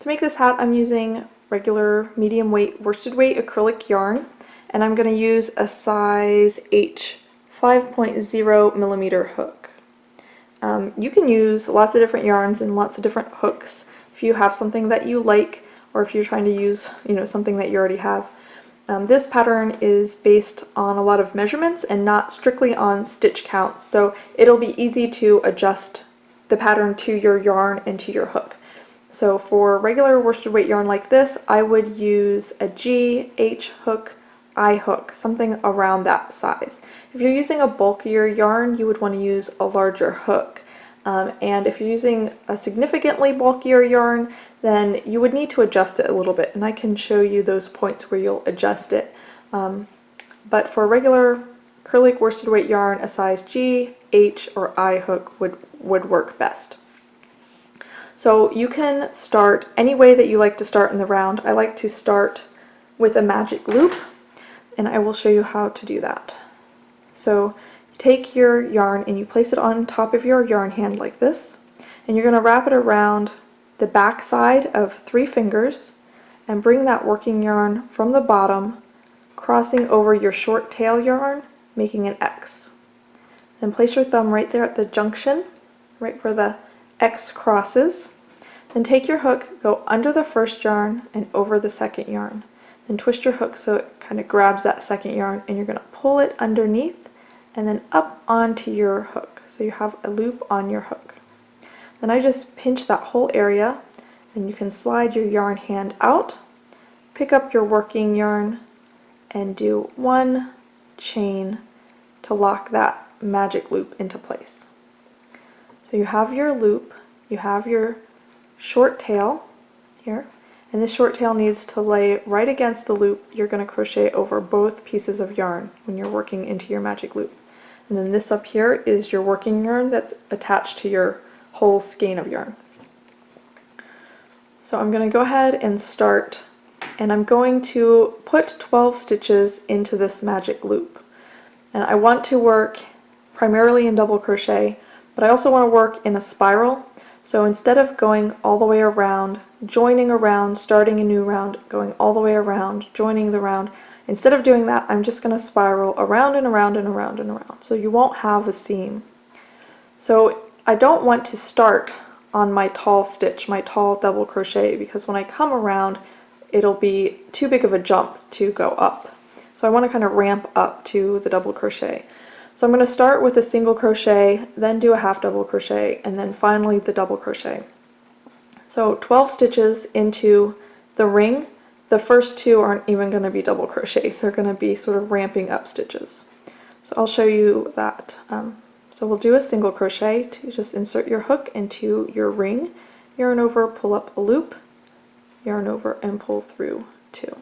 To make this hat, I'm using regular medium weight worsted weight acrylic yarn, and I'm going to use a size H 5.0 millimeter hook. You can use lots of different yarns and lots of different hooks if you have something that you like, or if you're trying to use, something that you already have. This pattern is based on a lot of measurements and not strictly on stitch counts, so it'll be easy to adjust the pattern to your yarn and to your hook. So for regular worsted weight yarn like this, I would use a G, H hook, I hook, something around that size. If you're using a bulkier yarn, you would want to use a larger hook. And if you're using a significantly bulkier yarn, then you would need to adjust it a little bit, and I can show you those points where you'll adjust it. But for regular acrylic worsted weight yarn, a size G, H, or I hook would work best. So you can start any way that you like to start in the round. I like to start with a magic loop, and I will show you how to do that. So you take your yarn and you place it on top of your yarn hand like this, and you're going to wrap it around the back side of 3 fingers and bring that working yarn from the bottom, crossing over your short tail yarn, making an X. Then place your thumb right there at the junction, right where the X crosses. Then take your hook, go under the first yarn and over the second yarn. Then twist your hook so it kind of grabs that second yarn, and you're going to pull it underneath and then up onto your hook. So you have a loop on your hook. Then I just pinch that whole area, and you can slide your yarn hand out, pick up your working yarn, and do 1 chain to lock that magic loop into place. So you have your loop, you have your short tail here, and this short tail needs to lay right against the loop you're going to crochet over both pieces of yarn when you're working into your magic loop. And then this up here is your working yarn that's attached to your whole skein of yarn. So I'm going to go ahead and start, and I'm going to put 12 stitches into this magic loop. And I want to work primarily in double crochet, but I also want to work in a spiral. So instead of going all the way around, joining around, starting a new round, going all the way around, joining the round, instead of doing that, I'm just going to spiral around and around and around and around. So you won't have a seam. So I don't want to start on my tall stitch, my tall double crochet, because when I come around, it'll be too big of a jump to go up. So I want to kind of ramp up to the double crochet. So I'm going to start with a single crochet, then do a half double crochet, and then finally the double crochet. So 12 stitches into the ring. The first 2 aren't even going to be double crochets, they're going to be sort of ramping up stitches. So I'll show you that. So we'll do a single crochet to just insert your hook into your ring, yarn over, pull up a loop, yarn over, and pull through 2.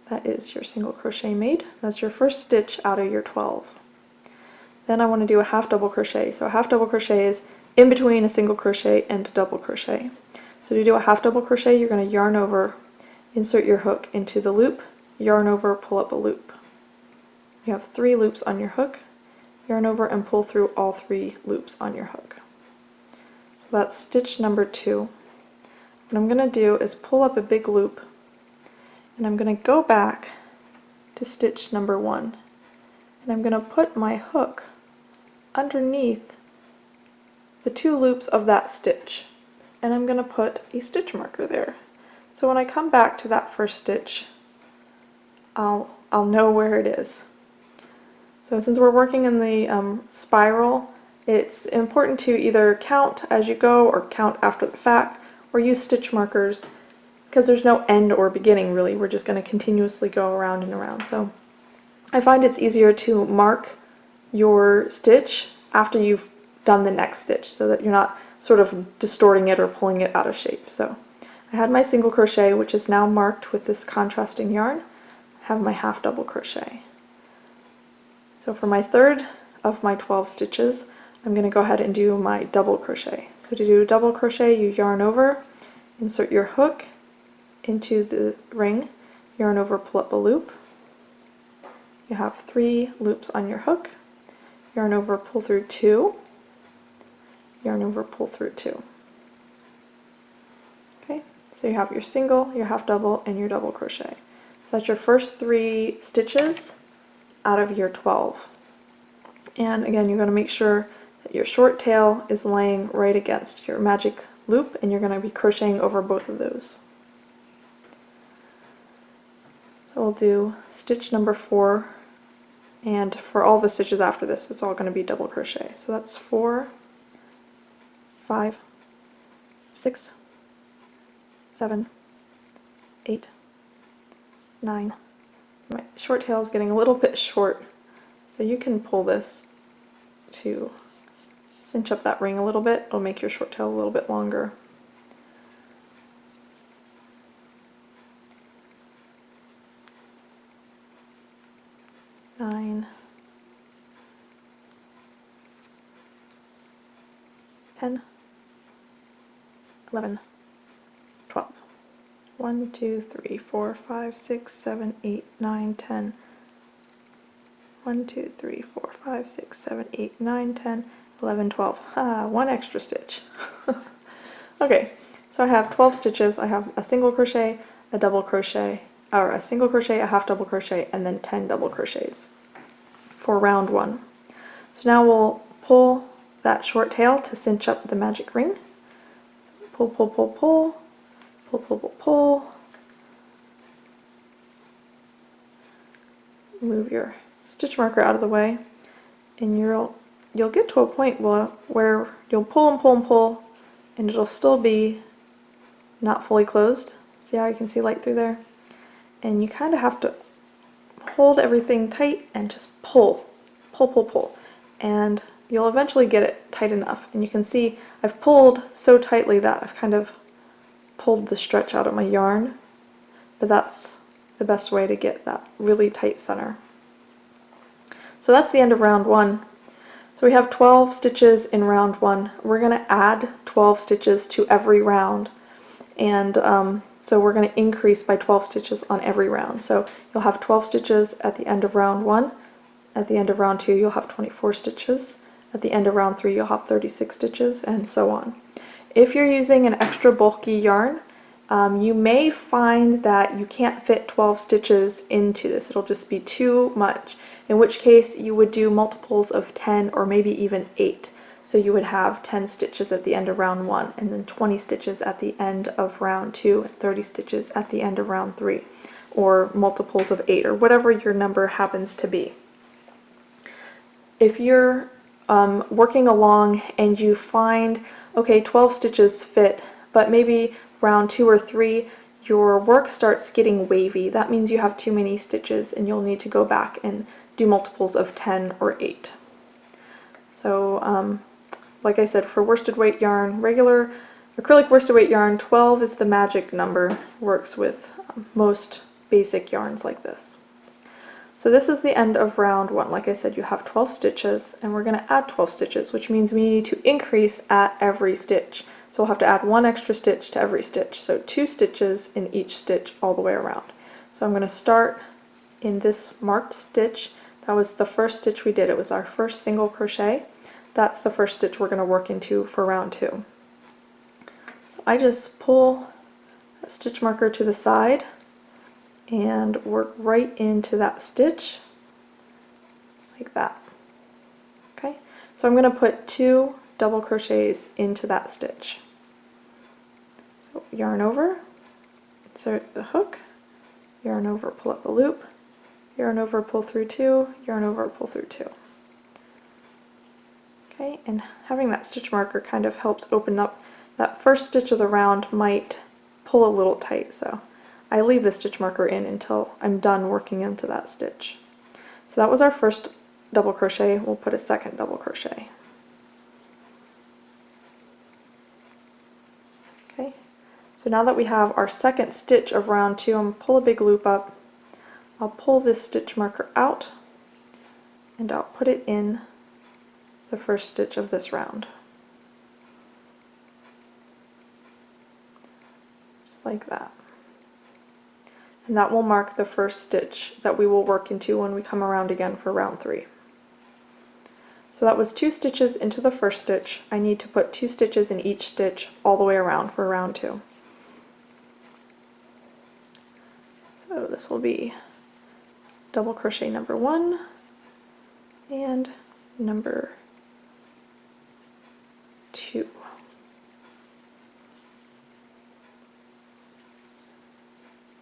That is your single crochet made. That's your first stitch out of your 12. Then I want to do a half double crochet. So a half double crochet is in between a single crochet and a double crochet. So to do a half double crochet, you're going to yarn over, insert your hook into the loop, yarn over, pull up a loop. You have 3 loops on your hook, yarn over and pull through all 3 loops on your hook. So that's stitch number 2. What I'm going to do is pull up a big loop, and I'm going to go back to stitch number 1, and I'm going to put my hook underneath the 2 loops of that stitch, and I'm going to put a stitch marker there. So when I come back to that first stitch, I'll know where it is. So since we're working in the spiral, it's important to either count as you go or count after the fact, or use stitch markers, because there's no end or beginning really. We're just going to continuously go around and around. So I find it's easier to mark your stitch after you've done the next stitch, so that you're not sort of distorting it or pulling it out of shape. So I had my single crochet, which is now marked with this contrasting yarn. I have my half double crochet. So for my third of my 12 stitches, I'm going to go ahead and do my double crochet. So to do a double crochet, you yarn over, insert your hook into the ring, yarn over, pull up a loop. You have 3 loops on your hook, yarn over, pull through 2, yarn over, pull through 2. So you have your single, your half double, and your double crochet. So that's your first 3 stitches out of your 12. And again, you're going to make sure that your short tail is laying right against your magic loop, and you're going to be crocheting over both of those. So we'll do stitch number 4, and for all the stitches after this, it's all going to be double crochet. So that's 4, 5, 6, 7, 8, 9. My short tail is getting a little bit short, so you can pull this to cinch up that ring a little bit. It'll make your short tail a little bit longer. Nine, 10, 11, 12. 1, 2, 3, 4, 5, 6, 7, 8, 9, 10. 1, 2, 3, 4, 5, 6, 7, 8, 9, 10, 11, 12. One extra stitch. Okay, so I have 12 stitches. I have a single crochet, a double crochet, or a single crochet, a half double crochet, and then 10 double crochets for round 1. So now we'll pull that short tail to cinch up the magic ring. Pull, pull, pull, pull, pull, pull, pull, pull. Move your stitch marker out of the way, and you'll get to a point where you'll pull and pull and pull, and it'll still be not fully closed. See how you can see light through there? And you kind of have to hold everything tight and just pull, pull, pull, pull, and you'll eventually get it tight enough. And you can see I've pulled so tightly that I've kind of pulled the stretch out of my yarn, but that's the best way to get that really tight center. So that's the end of round 1. So we have 12 stitches in round 1. We're going to add 12 stitches to every round, and so we're going to increase by 12 stitches on every round. So you'll have 12 stitches at the end of round 1. At the end of round 2 you'll have 24 stitches. At the end of round 3 you'll have 36 stitches, and so on. If you're using an extra bulky yarn, you may find that you can't fit 12 stitches into this. It'll just be too much, in which case you would do multiples of 10 or maybe even 8. So you would have 10 stitches at the end of round 1, and then 20 stitches at the end of round 2, and 30 stitches at the end of round 3, or multiples of 8, or whatever your number happens to be. If you're working along and you find, okay, 12 stitches fit, but maybe round 2 or 3 your work starts getting wavy, that means you have too many stitches and you'll need to go back and do multiples of 10 or 8. So like I said, for worsted weight yarn, regular acrylic worsted weight yarn, 12 is the magic number. It works with most basic yarns like this. So this is the end of round 1. Like I said, you have 12 stitches, and we're going to add 12 stitches, which means we need to increase at every stitch. So we'll have to add 1 extra stitch to every stitch. So 2 stitches in each stitch all the way around. So I'm going to start in this marked stitch. That was the first stitch we did. It was our first single crochet. That's the first stitch we're going to work into for round 2. So I just pull a stitch marker to the side and work right into that stitch like that. Okay, so I'm going to put 2 double crochets into that stitch. So yarn over, insert the hook, yarn over, pull up a loop, yarn over, pull through 2, yarn over, pull through 2. Okay, and having that stitch marker kind of helps open up. That first stitch of the round might pull a little tight, so I leave the stitch marker in until I'm done working into that stitch. So that was our first double crochet. We'll put a second double crochet. Okay, so now that we have our second stitch of round 2, I'm going to pull a big loop up. I'll pull this stitch marker out and I'll put it in the first stitch of this round. Just like that. And that will mark the first stitch that we will work into when we come around again for round 3. So that was 2 stitches into the first stitch. I need to put 2 stitches in each stitch all the way around for round 2. So this will be double crochet number 1 and number 2.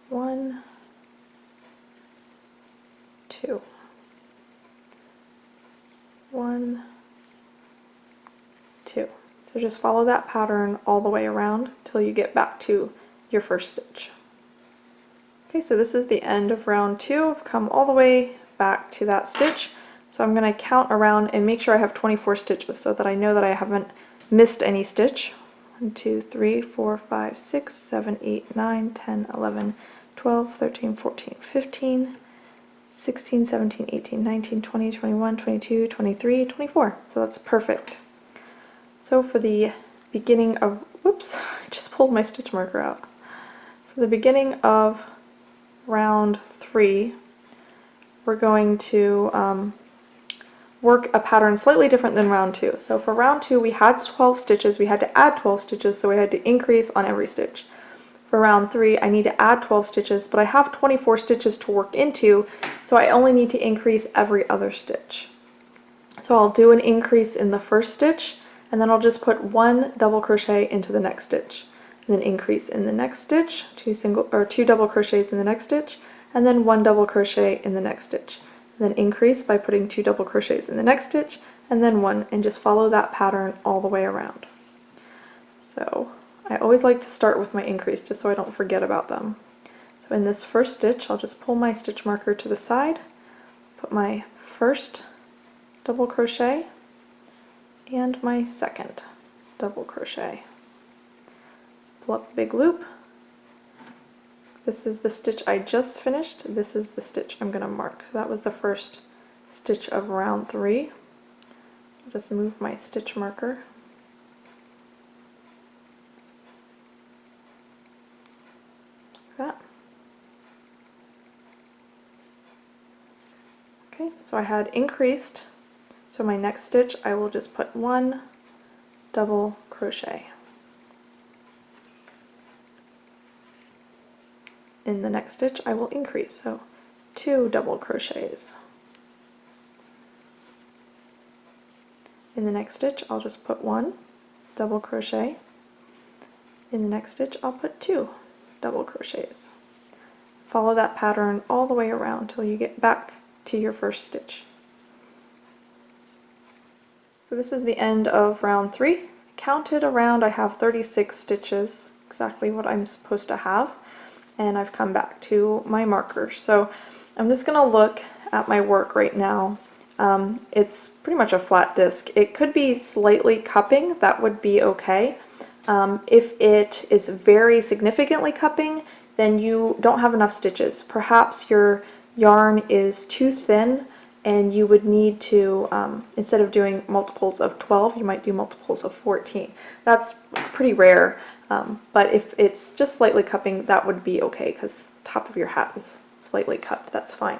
One, 2. 1, 2. So just follow that pattern all the way around till you get back to your first stitch. Okay, so this is the end of round 2. I've come all the way back to that stitch. So I'm going to count around and make sure I have 24 stitches so that I know that I haven't missed any stitch. 1, 2, 3, 4, 5, 6, 7, 8, 9, 10, 11, 12, 13, 14, 15, 16, 17, 18, 19, 20, 21, 22, 23, 24. So that's perfect. So for the beginning of, whoops, I just pulled my stitch marker out. For the beginning of round 3, we're going to work a pattern slightly different than round 2. So for round 2 we had 12 stitches, we had to add 12 stitches, so we had to increase on every stitch. For round 3 I need to add 12 stitches, but I have 24 stitches to work into, so I only need to increase every other stitch. So I'll do an increase in the first stitch, and then I'll just put 1 double crochet into the next stitch. And then increase in the next stitch, 2 double crochets in the next stitch, and then 1 double crochet in the next stitch. And then increase by putting 2 double crochets in the next stitch, and then 1, and just follow that pattern all the way around. So I always like to start with my increase just so I don't forget about them. So in this first stitch, I'll just pull my stitch marker to the side, put my first double crochet, and my second double crochet. Pull up a big loop. This is the stitch I just finished. This is the stitch I'm going to mark. So that was the first stitch of round 3. I'll just move my stitch marker. Like that. Okay, so I had increased. So my next stitch I will just put 1 double crochet. In the next stitch I will increase, so 2 double crochets. In the next stitch I'll just put 1 double crochet. In the next stitch I'll put 2 double crochets. Follow that pattern all the way around till you get back to your first stitch. So this is the end of round 3. Counted around, I have 36 stitches, exactly what I'm supposed to have. And I've come back to my markers. So I'm just going to look at my work right now. It's pretty much a flat disc. It could be slightly cupping, that would be okay. If it is very significantly cupping, then you don't have enough stitches. Perhaps your yarn is too thin and you would need to, instead of doing multiples of 12, you might do multiples of 14. That's pretty rare. But if it's just slightly cupping, that would be okay because the top of your hat is slightly cupped, that's fine.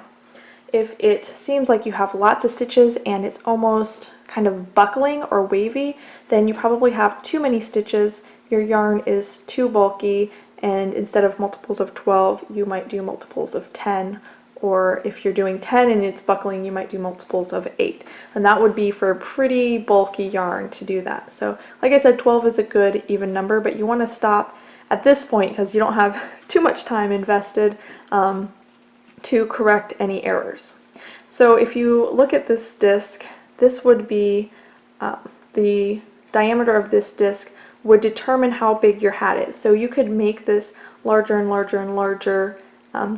If it seems like you have lots of stitches and it's almost kind of buckling or wavy, then you probably have too many stitches, your yarn is too bulky, and instead of multiples of 12, you might do multiples of 10, or if you're doing 10 and it's buckling, you might do multiples of 8. And that would be for a pretty bulky yarn to do that. So like I said, 12 is a good even number, but you want to stop at this point because you don't have too much time invested to correct any errors. So if you look at this disc, this would be the diameter of this disc would determine how big your hat is. So you could make this larger and larger and larger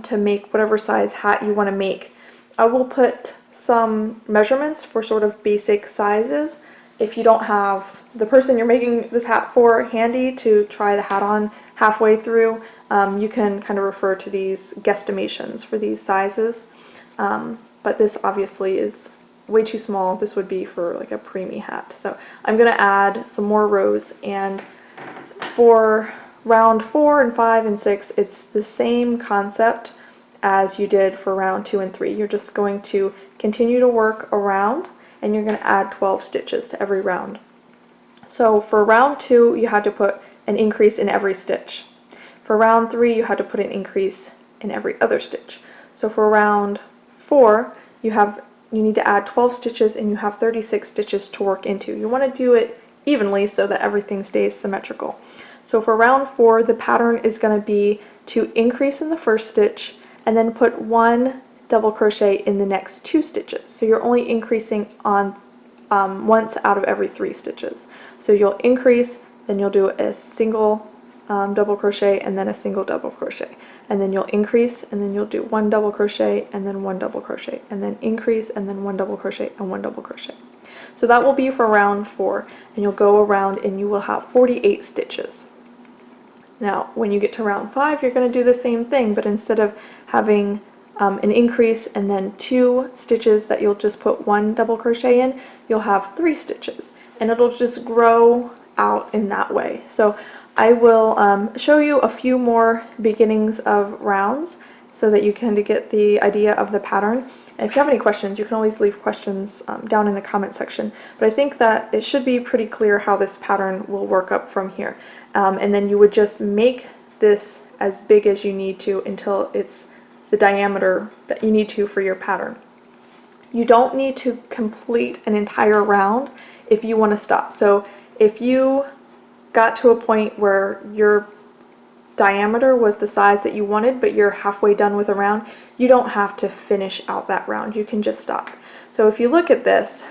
to make whatever size hat you want to make. I will put some measurements for sort of basic sizes. If you don't have the person you're making this hat for handy to try the hat on halfway through, you can kind of refer to these guesstimations for these sizes. But this obviously is way too small. This would be for like a preemie hat. So I'm going to add some more rows, and for round 4 and 5 and 6, it's the same concept as you did for round 2 and 3. You're just going to continue to work around and you're going to add 12 stitches to every round. So for round 2, you had to put an increase in every stitch. For round 3, you had to put an increase in every other stitch. So for round 4, you need to add 12 stitches and you have 36 stitches to work into. You want to do it evenly so that everything stays symmetrical. So for round 4, the pattern is going to be to increase in the first stitch and then put 1 double crochet in the next 2 stitches. So you're only increasing on once out of every 3 stitches. So you'll increase, then you'll do a single double crochet and then a single double crochet, and then you'll increase and then you'll do 1 double crochet and then 1 double crochet, and then increase and then 1 double crochet and 1 double crochet. So that will be for round 4, and you'll go around and you will have 48 stitches. Now when you get to round 5, you're going to do the same thing, but instead of having an increase and then 2 stitches that you'll just put 1 double crochet in, you'll have 3 stitches, and it'll just grow out in that way. So I will show you a few more beginnings of rounds so that you kind of get the idea of the pattern. And if you have any questions, you can always leave questions down in the comment section. But I think that it should be pretty clear how this pattern will work up from here. And then you would just make this as big as you need to until it's the diameter that you need to for your pattern. You don't need to complete an entire round if you want to stop. So if you got to a point where your diameter was the size that you wanted, but you're halfway done with a round, you don't have to finish out that round. You can just stop. So if you look at this,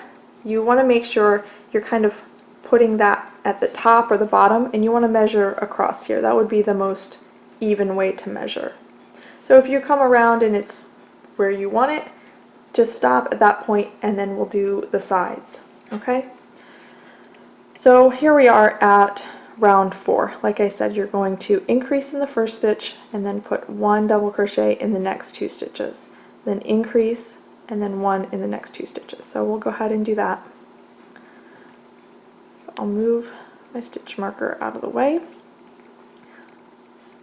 you want to make sure you're kind of putting that at the top or the bottom, and you want to measure across here. That would be the most even way to measure. So if you come around and it's where you want it, just stop at that point and then we'll do the sides. Okay? So here we are at round 4. Like I said, you're going to increase in the first stitch and then put 1 double crochet in the next 2 stitches. Then increase and then 1 in the next 2 stitches. So we'll go ahead and do that. So I'll move my stitch marker out of the way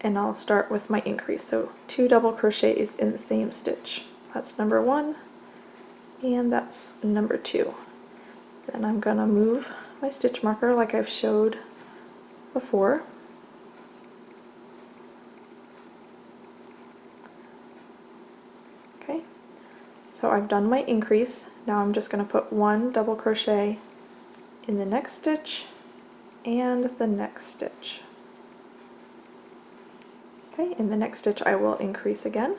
and I'll start with my increase. So 2 double crochets in the same stitch. That's number 1 and that's number 2. Then I'm going to move my stitch marker like I've showed before. Okay, so I've done my increase. Now I'm just going to put 1 double crochet in the next stitch and the next stitch. Okay, in the next stitch I will increase again.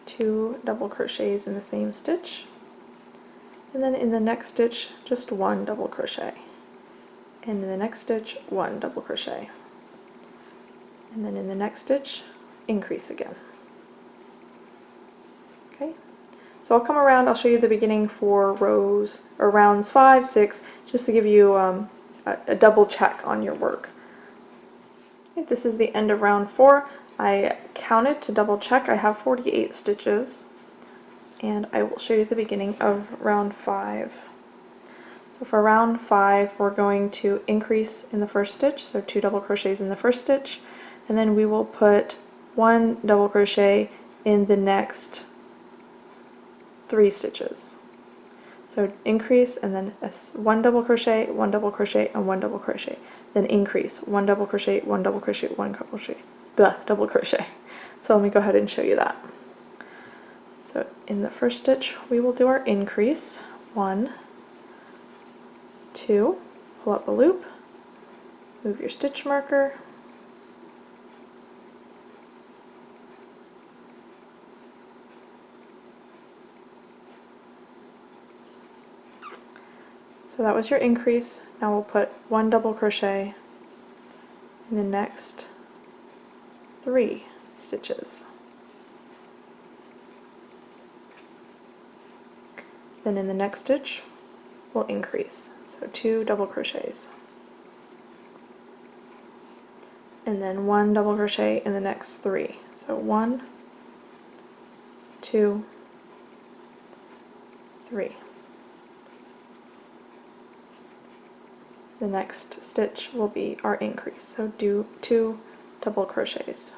2 double crochets in the same stitch, and then in the next stitch just 1 double crochet, and in the next stitch 1 double crochet, and then in the next stitch increase again. Okay, so I'll come around, I'll show you the beginning for rows or rounds 5, 6, just to give you a double check on your work. Okay, this is the end of round 4. I counted to double check. I have 48 stitches, and I will show you the beginning of round 5. So for round 5, we're going to increase in the first stitch, so 2 double crochets in the first stitch, and then we will put 1 double crochet in the next 3 stitches. So increase and then 1 double crochet, 1 double crochet, and 1 double crochet. Then increase, 1 double crochet, 1 double crochet, 1 double crochet. Double crochet. So let me go ahead and show you that. So in the first stitch we will do our increase, 1, 2, pull up a loop, move your stitch marker, so that was your increase. Now we'll put 1 double crochet in the next 3 stitches. Then in the next stitch we'll increase, so 2 double crochets, and then 1 double crochet in the next 3. So 1, 2, 3. The next stitch will be our increase, so do 2 double crochets,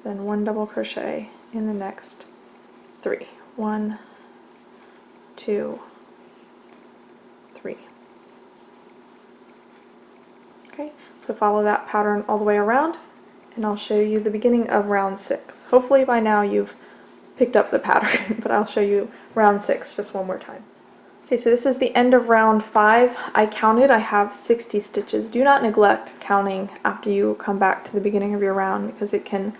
then 1 double crochet in the next 3. 1, 2, 3. Okay, so follow that pattern all the way around and I'll show you the beginning of round 6. Hopefully by now you've picked up the pattern, but I'll show you round 6 just one more time. Okay, so this is the end of round 5. I counted, I have 60 stitches. Do not neglect counting after you come back to the beginning of your round because it can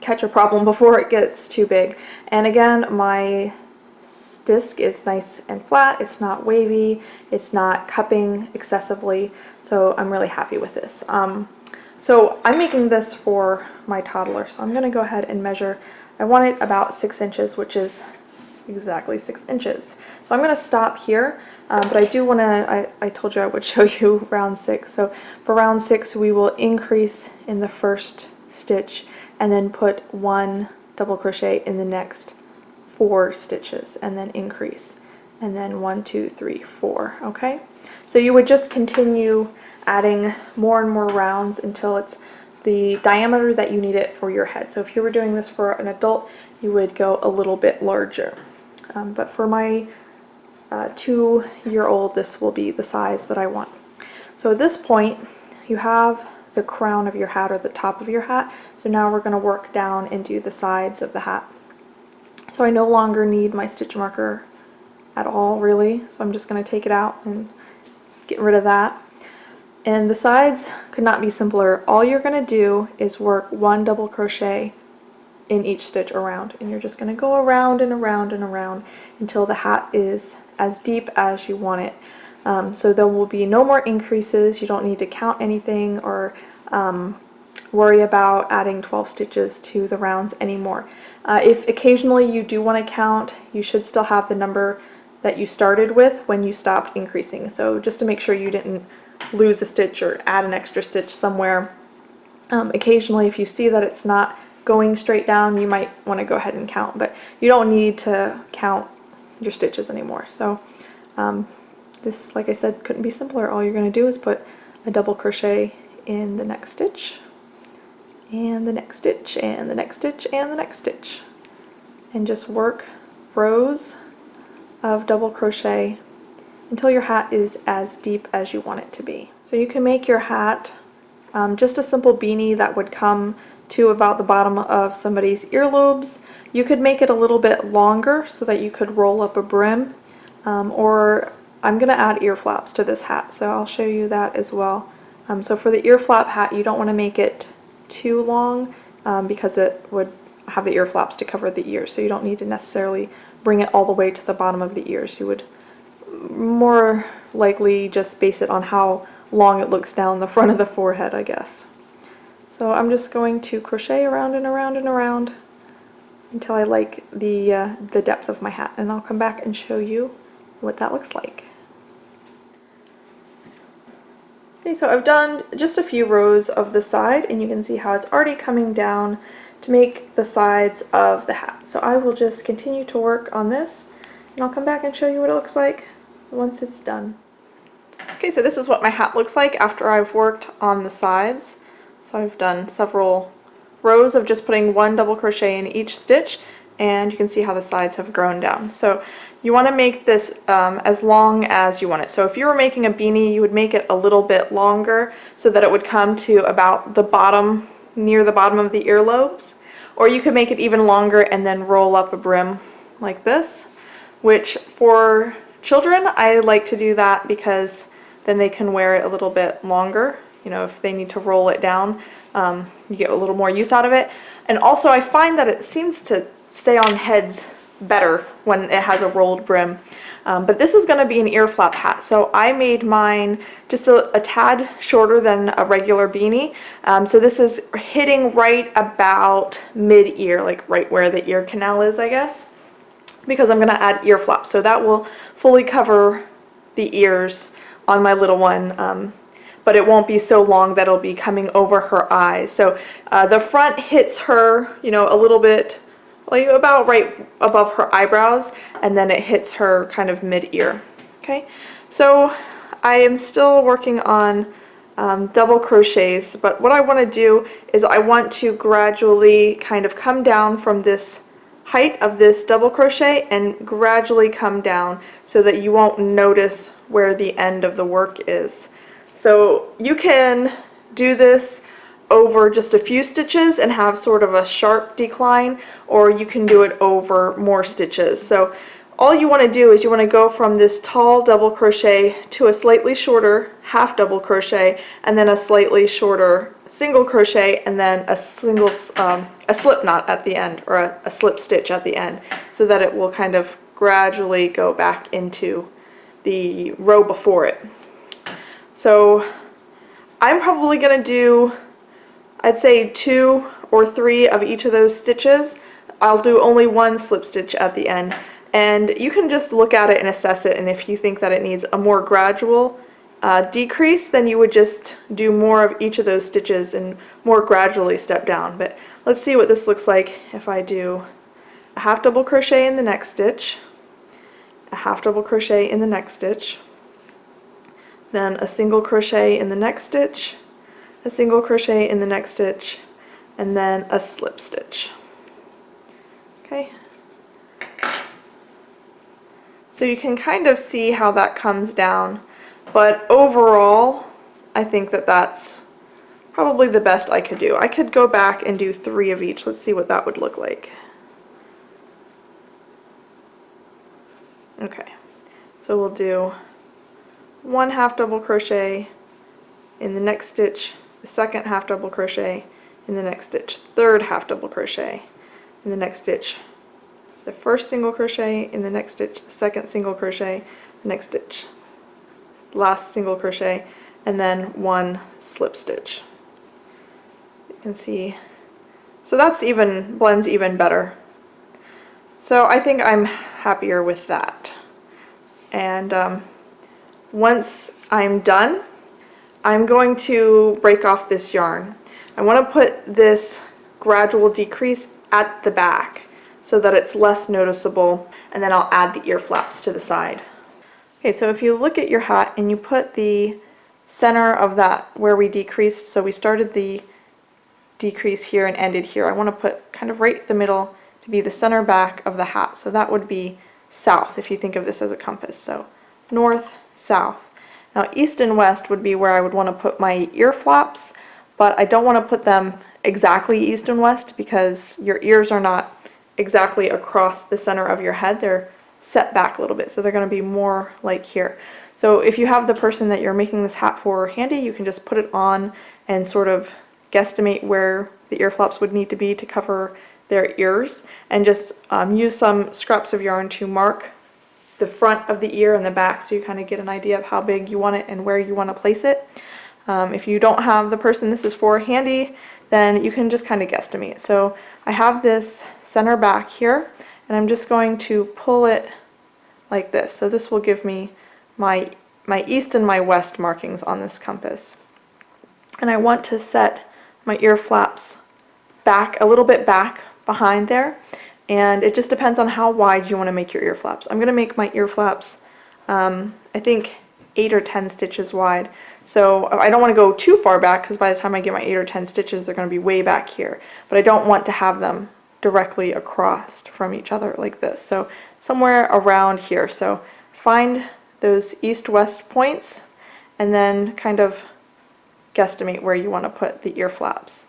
catch a problem before it gets too big. And again, my disc is nice and flat, it's not wavy, it's not cupping excessively, so I'm really happy with this. So I'm making this for my toddler, so I'm going to go ahead and measure. I want it about 6 inches, which is exactly 6 inches. So I'm going to stop here, but I do want to, I told you I would show you round 6. So for round 6 we will increase in the first stitch and then put 1 double crochet in the next 4 stitches and then increase, and then 1, 2, 3, 4. Okay, so you would just continue adding more and more rounds until it's the diameter that you need it for your head. So if you were doing this for an adult, you would go a little bit larger, but for my 2-year-old, this will be the size that I want. So at this point you have the crown of your hat, or the top of your hat, so now we're going to work down and do the sides of the hat. So I no longer need my stitch marker at all, really, so I'm just going to take it out and get rid of that. And the sides could not be simpler. All you're going to do is work 1 double crochet in each stitch around, and you're just going to go around and around and around until the hat is as deep as you want it. So there will be no more increases. You don't need to count anything or worry about adding 12 stitches to the rounds anymore. If occasionally you do want to count, you should still have the number that you started with when you stopped increasing. So just to make sure you didn't lose a stitch or add an extra stitch somewhere. Occasionally if you see that it's not going straight down, you might want to go ahead and count, but you don't need to count your stitches anymore. So this, like I said, couldn't be simpler. All you're going to do is put a double crochet in the next stitch, and the next stitch, and the next stitch, and the next stitch, and just work rows of double crochet until your hat is as deep as you want it to be. So you can make your hat just a simple beanie that would come to about the bottom of somebody's earlobes. You could make it a little bit longer so that you could roll up a brim, or I'm going to add ear flaps to this hat, so I'll show you that as well. So for the ear flap hat, you don't want to make it too long because it would have the ear flaps to cover the ears, so you don't need to necessarily bring it all the way to the bottom of the ears. You would more likely just base it on how long it looks down the front of the forehead, I guess. So I'm just going to crochet around and around and around until I like the depth of my hat, and I'll come back and show you what that looks like. Okay, so I've done just a few rows of the side, and you can see how it's already coming down to make the sides of the hat. So I will just continue to work on this, and I'll come back and show you what it looks like once it's done. Okay, so this is what my hat looks like after I've worked on the sides. So I've done several rows of just putting 1 double crochet in each stitch, and you can see how the sides have grown down. So you want to make this as long as you want it. So if you were making a beanie, you would make it a little bit longer so that it would come to about the bottom, near the bottom of the earlobes. Or you could make it even longer and then roll up a brim like this, which for children, I like to do that because then they can wear it a little bit longer. You know, if they need to roll it down, you get a little more use out of it. And also I find that it seems to stay on heads better when it has a rolled brim. But this is going to be an ear flap hat, so I made mine just a tad shorter than a regular beanie. So this is hitting right about mid-ear, like right where the ear canal is, I guess, because I'm going to add ear flaps. So that will fully cover the ears on my little one, but it won't be so long that it'll be coming over her eyes. So the front hits her, you know, a little bit, like about right above her eyebrows, and then it hits her kind of mid-ear. Okay, so I am still working on double crochets, but what I want to do is I want to gradually kind of come down from this height of this double crochet and gradually come down so that you won't notice where the end of the work is. So you can do this over just a few stitches and have sort of a sharp decline, or you can do it over more stitches. So all you want to do is you want to go from this tall double crochet to a slightly shorter half double crochet, and then a slightly shorter single crochet, and then a slip knot at the end, or a slip stitch at the end, so that it will kind of gradually go back into the row before it. So I'm probably going to do, I'd say 2 or 3 of each of those stitches. I'll do only one slip stitch at the end, and you can just look at it and assess it, and if you think that it needs a more gradual decrease, then you would just do more of each of those stitches and more gradually step down. But let's see what this looks like if I do a half double crochet in the next stitch, a half double crochet in the next stitch, then a single crochet in the next stitch, a single crochet in the next stitch, and then a slip stitch. Okay. So you can kind of see how that comes down, but overall I think that that's probably the best I could do. I could go back and do 3 of each. Let's see what that would look like. Okay, so we'll do 1 half double crochet in the next stitch, the second half double crochet in the next stitch, third half double crochet in the next stitch, the first single crochet in the next stitch, the second single crochet, the next stitch, last single crochet, and then 1 slip stitch. You can see, so that's even, blends even better. So I think I'm happier with that. And once I'm done, I'm going to break off this yarn. I want to put this gradual decrease at the back so that it's less noticeable, and then I'll add the ear flaps to the side. Okay, so if you look at your hat and you put the center of that where we decreased, so we started the decrease here and ended here, I want to put kind of right in the middle to be the center back of the hat. So that would be south if you think of this as a compass. So north, south. Now east and west would be where I would want to put my ear flaps, but I don't want to put them exactly east and west because your ears are not exactly across the center of your head. They're set back a little bit, so they're going to be more like here. So if you have the person that you're making this hat for handy, you can just put it on and sort of guesstimate where the ear flaps would need to be to cover their ears, and just use some scraps of yarn to mark the front of the ear and the back, so you kind of get an idea of how big you want it and where you want to place it. If you don't have the person this is for handy, then you can just kind of guesstimate. So I have this center back here, and I'm just going to pull it like this. So this will give me my east and my west markings on this compass. And I want to set my ear flaps back, a little bit back behind there, and it just depends on how wide you want to make your ear flaps. I'm going to make my ear flaps I think 8 or 10 stitches wide, so I don't want to go too far back because by the time I get my 8 or 10 stitches they're going to be way back here, but I don't want to have them directly across from each other like this, so somewhere around here. So find those east-west points and then kind of guesstimate where you want to put the ear flaps.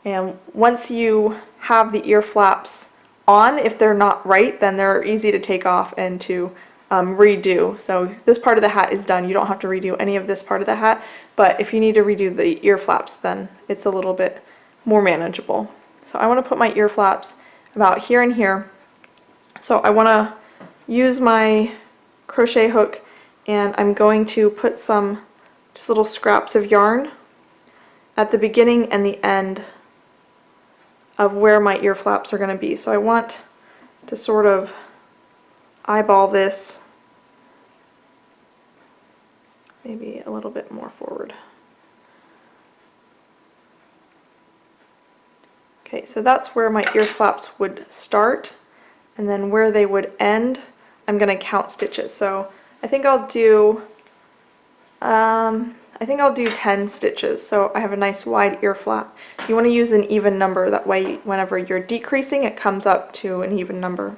And once you have the ear flaps on, if they're not right, then they're easy to take off and to redo. So this part of the hat is done. You don't have to redo any of this part of the hat, but if you need to redo the ear flaps, then it's a little bit more manageable. So I want to put my ear flaps about here and here. So I want to use my crochet hook, and I'm going to put some just little scraps of yarn at the beginning and the end of where my ear flaps are going to be. So I want to sort of eyeball this maybe a little bit more forward. Okay, so that's where my ear flaps would start, and then where they would end, I'm going to count stitches. So I think I'll do 10 stitches, so I have a nice wide ear flap. You want to use an even number, that way whenever you're decreasing it comes up to an even number.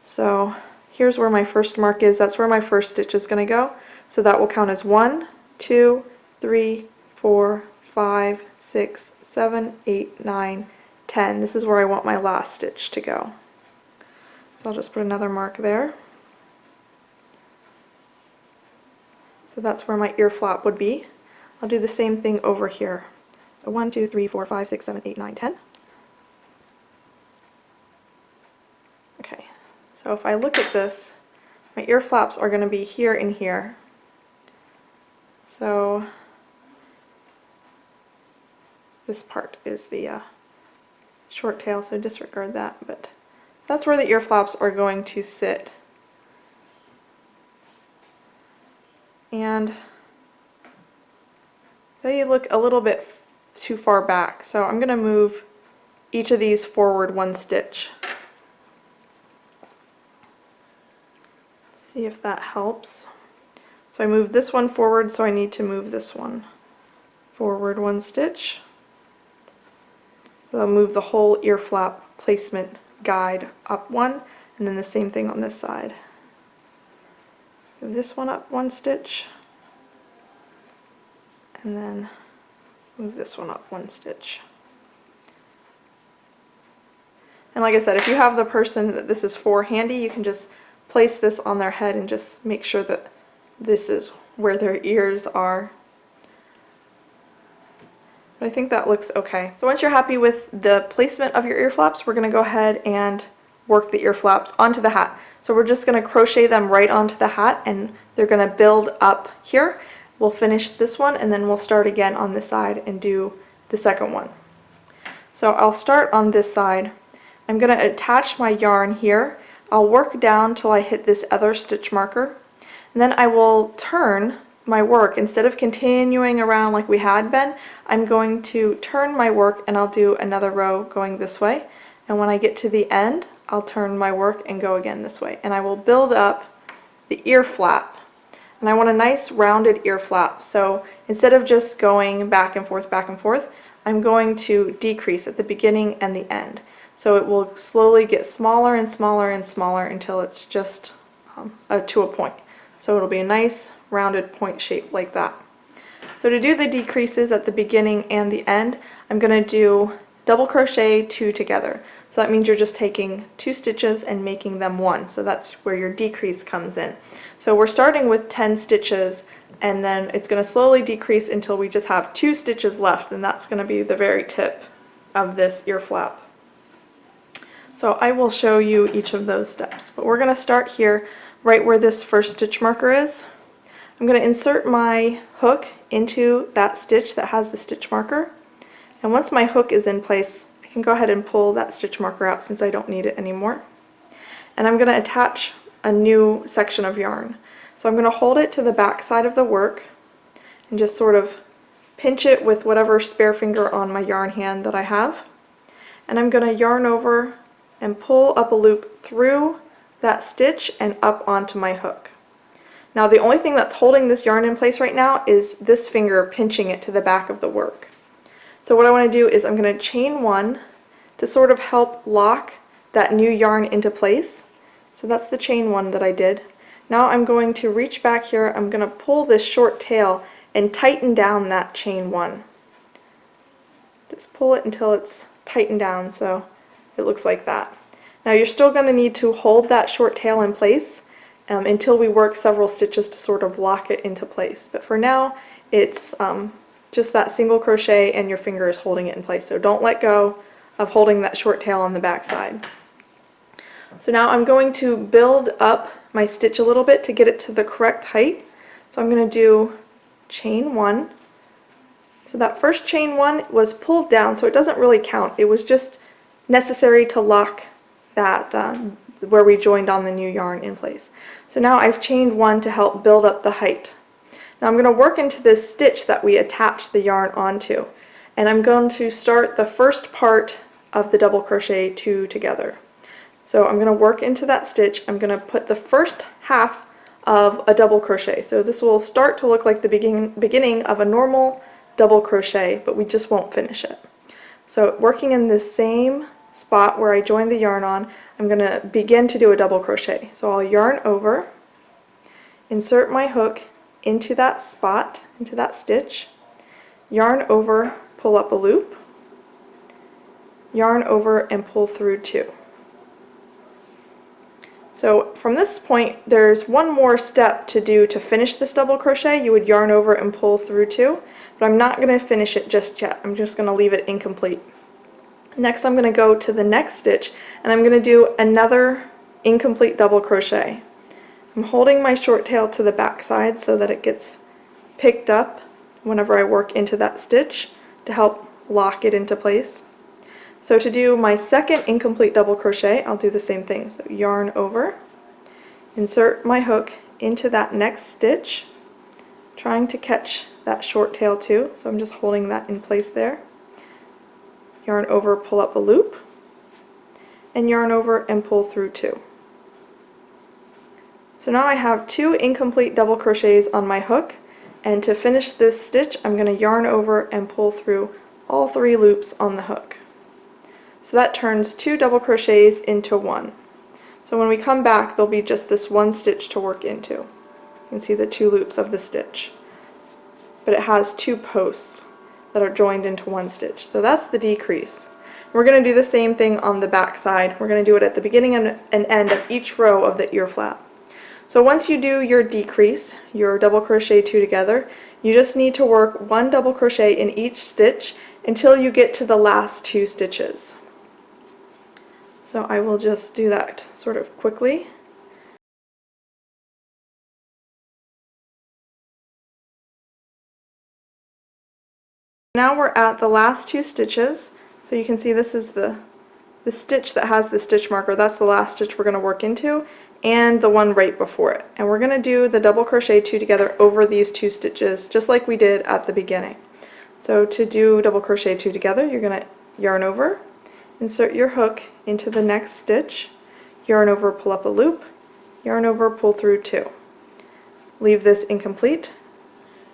So here's where my first mark is, that's where my first stitch is going to go. So that will count as 1, 2, 3, 4, 5, 6, 7, 8, 9, 10. This is where I want my last stitch to go. So I'll just put another mark there. So that's where my ear flap would be. I'll do the same thing over here. So 1, 2, 3, 4, 5, 6, 7, 8, 9, 10. Okay, so if I look at this, my ear flaps are going to be here and here. So this part is the short tail, so disregard that, but that's where the ear flaps are going to sit. And they look a little bit too far back, so I'm going to move each of these forward one stitch. See if that helps. So I move this one forward, so I need to move this one forward one stitch. So I'll move the whole ear flap placement guide up one, and then the same thing on this side. Move this one up one stitch, and then move this one up one stitch. And like I said, if you have the person that this is for handy, you can just place this on their head and just make sure that this is where their ears are. But I think that looks okay. So once you're happy with the placement of your ear flaps, we're going to go ahead and work the ear flaps onto the hat. So we're just going to crochet them right onto the hat, and they're going to build up here. We'll finish this one, and then we'll start again on this side and do the second one. So I'll start on this side. I'm going to attach my yarn here. I'll work down till I hit this other stitch marker, and then I will turn my work. Instead of continuing around like we had been, I'm going to turn my work, and I'll do another row going this way, and when I get to the end, I'll turn my work and go again this way, and I will build up the ear flap. And I want a nice rounded ear flap, so instead of just going back and forth, I'm going to decrease at the beginning and the end. So it will slowly get smaller and smaller and smaller until it's just to a point. So it'll be a nice rounded point shape like that. So to do the decreases at the beginning and the end, I'm going to do double crochet 2 together. So that means you're just taking 2 stitches and making them 1. So that's where your decrease comes in. So we're starting with 10 stitches, and then it's going to slowly decrease until we just have 2 stitches left, and that's going to be the very tip of this ear flap. So I will show you each of those steps, but we're going to start here right where this first stitch marker is. I'm going to insert my hook into that stitch that has the stitch marker, and once my hook is in place, I can go ahead and pull that stitch marker out since I don't need it anymore. And I'm going to attach a new section of yarn. So I'm going to hold it to the back side of the work and just sort of pinch it with whatever spare finger on my yarn hand that I have. And I'm going to yarn over and pull up a loop through that stitch and up onto my hook. Now the only thing that's holding this yarn in place right now is this finger pinching it to the back of the work. So what I want to do is I'm going to chain 1 to sort of help lock that new yarn into place. So that's the chain 1 that I did. Now I'm going to reach back here, I'm going to pull this short tail and tighten down that chain 1. Just pull it until it's tightened down so it looks like that. Now you're still going to need to hold that short tail in place until we work several stitches to sort of lock it into place. But for now, it's just that single crochet and your finger is holding it in place. So don't let go of holding that short tail on the back side. So now I'm going to build up my stitch a little bit to get it to the correct height. So I'm going to do chain 1. So that first chain 1 was pulled down, so it doesn't really count. It was just necessary to lock that where we joined on the new yarn in place. So now I've chained 1 to help build up the height. Now I'm going to work into this stitch that we attached the yarn onto, and I'm going to start the first part of the double crochet 2 together. So I'm going to work into that stitch. I'm going to put the first half of a double crochet. So this will start to look like the beginning of a normal double crochet, but we just won't finish it. So working in this same spot where I joined the yarn on, I'm going to begin to do a double crochet. So I'll yarn over, insert my hook into that spot, into that stitch, yarn over, pull up a loop, yarn over and pull through 2. So from this point, there's one more step to do to finish this double crochet. You would yarn over and pull through 2, but I'm not going to finish it just yet. I'm just going to leave it incomplete. Next, I'm going to go to the next stitch, and I'm going to do another incomplete double crochet. I'm holding my short tail to the back side so that it gets picked up whenever I work into that stitch to help lock it into place. So to do my second incomplete double crochet, I'll do the same thing. So yarn over, insert my hook into that next stitch, trying to catch that short tail too, so I'm just holding that in place there. Yarn over, pull up a loop, and yarn over and pull through 2. So now I have 2 incomplete double crochets on my hook, and to finish this stitch I'm going to yarn over and pull through all 3 loops on the hook. So that turns 2 double crochets into 1. So when we come back there'll be just this one stitch to work into. You can see the 2 loops of the stitch, but it has 2 posts that are joined into one stitch. So that's the decrease. We're going to do the same thing on the back side. We're going to do it at the beginning and end of each row of the ear flap. So once you do your decrease, your double crochet 2 together, you just need to work 1 double crochet in each stitch until you get to the last 2 stitches. So I will just do that sort of quickly. Now we're at the last 2 stitches, so you can see this is the stitch that has the stitch marker. That's the last stitch we're going to work into, and the one right before it. And we're going to do the double crochet 2 together over these 2 stitches, just like we did at the beginning. So to do double crochet 2 together, you're going to yarn over, insert your hook into the next stitch, yarn over, pull up a loop, yarn over, pull through 2. Leave this incomplete,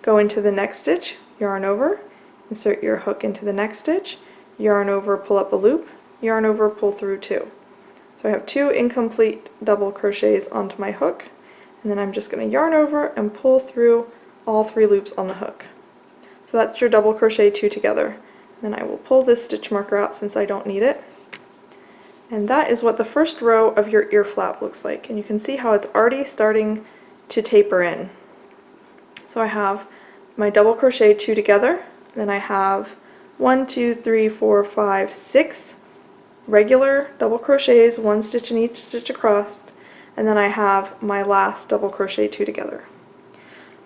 go into the next stitch, yarn over, insert your hook into the next stitch, yarn over, pull up a loop, yarn over, pull through 2. So I have 2 incomplete double crochets onto my hook, and then I'm just going to yarn over and pull through all 3 loops on the hook. So that's your double crochet 2 together. Then I will pull this stitch marker out since I don't need it. And that is what the first row of your ear flap looks like. And you can see how it's already starting to taper in. So I have my double crochet 2 together, then I have 1, 2, 3, 4, 5, 6 regular double crochets, 1 stitch in each stitch across, and then I have my last double crochet 2 together.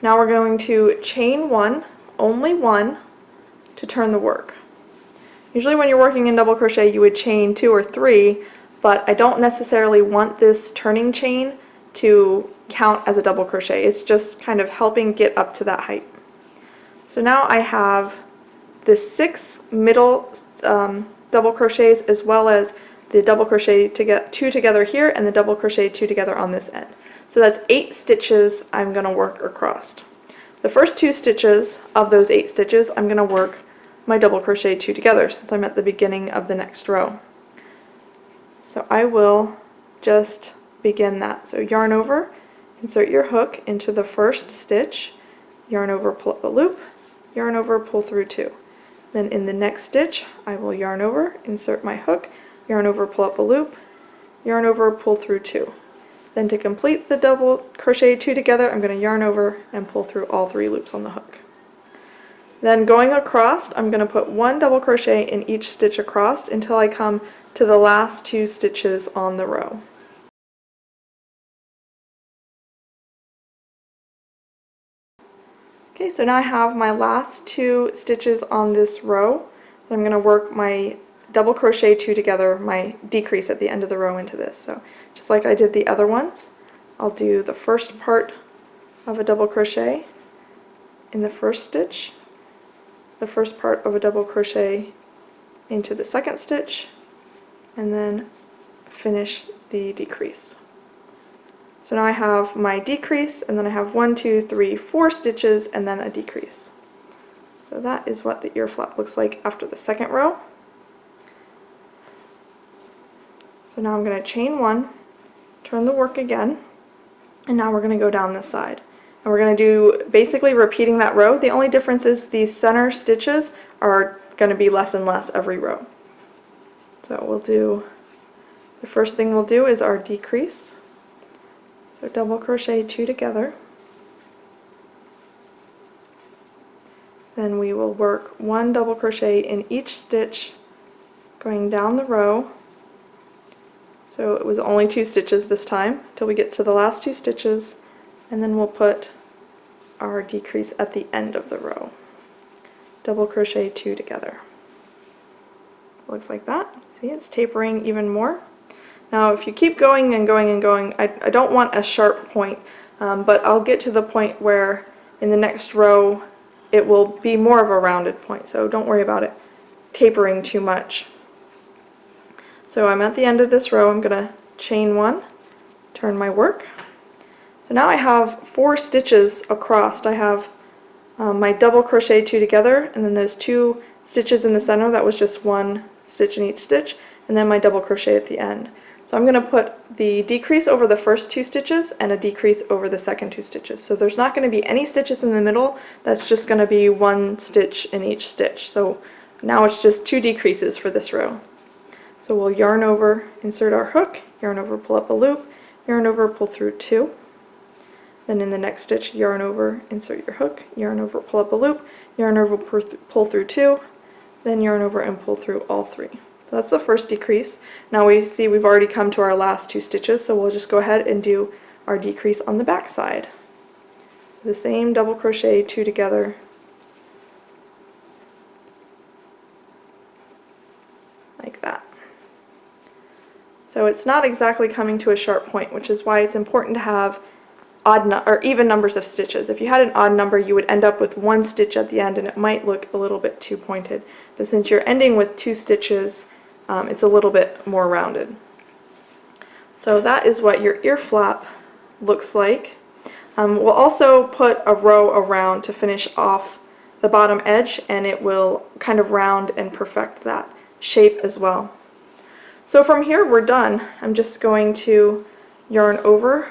Now we're going to chain 1, only 1, to turn the work. Usually when you're working in double crochet you would chain 2 or 3, but I don't necessarily want this turning chain to count as a double crochet. It's just kind of helping get up to that height. So now I have the 6 middle double crochets as well as the double crochet to get 2 together here and the double crochet 2 together on this end. So that's 8 stitches I'm going to work across. The first 2 stitches of those 8 stitches I'm going to work my double crochet 2 together since I'm at the beginning of the next row. So I will just begin that. So yarn over, insert your hook into the first stitch, yarn over, pull up a loop, yarn over, pull through 2. Then in the next stitch I will yarn over, insert my hook, yarn over, pull up a loop, yarn over, pull through 2. Then to complete the double crochet 2 together I'm going to yarn over and pull through all 3 loops on the hook. Then going across I'm going to put 1 double crochet in each stitch across until I come to the last 2 stitches on the row. Okay, so now I have my last 2 stitches on this row. I'm going to work my double crochet 2 together, my decrease at the end of the row into this. So just like I did the other ones, I'll do the first part of a double crochet in the first stitch, the first part of a double crochet into the second stitch, and then finish the decrease. So now I have my decrease, and then I have 1, 2, 3, 4 stitches, and then a decrease. So that is what the ear flap looks like after the second row. So now I'm going to chain 1, turn the work again, and now we're going to go down this side. And we're going to do basically repeating that row. The only difference is these center stitches are going to be less and less every row. So we'll do, the first thing we'll do is our decrease. So double crochet 2 together. Then we will work 1 double crochet in each stitch going down the row. So it was only 2 stitches this time till we get to the last 2 stitches, and then we'll put our decrease at the end of the row. Double crochet 2 together. Looks like that. See, it's tapering even more. Now if you keep going and going and going, I don't want a sharp point, but I'll get to the point where in the next row it will be more of a rounded point, so don't worry about it tapering too much. So I'm at the end of this row. I'm going to chain 1, turn my work. So now I have 4 stitches across. I have my double crochet 2 together, and then those 2 stitches in the center, that was just 1 stitch in each stitch, and then my double crochet at the end. So I'm going to put the decrease over the first 2 stitches and a decrease over the second 2 stitches. So there's not going to be any stitches in the middle, that's just going to be 1 stitch in each stitch. So now it's just 2 decreases for this row. So we'll yarn over, insert our hook, yarn over, pull up a loop, yarn over, pull through 2. Then in the next stitch, yarn over, insert your hook, yarn over, pull up a loop, yarn over, pull through 2, then yarn over and pull through all 3. So that's the first decrease. Now we see we've already come to our last 2 stitches, so we'll just go ahead and do our decrease on the back side. The same double crochet 2 together. Like that. So it's not exactly coming to a sharp point, which is why it's important to have odd or even numbers of stitches. If you had an odd number, you would end up with 1 stitch at the end and it might look a little bit too pointed. But since you're ending with 2 stitches, it's a little bit more rounded. So that is what your ear flap looks like. We'll also put a row around to finish off the bottom edge, and it will kind of round and perfect that shape as well. So from here we're done. I'm just going to yarn over,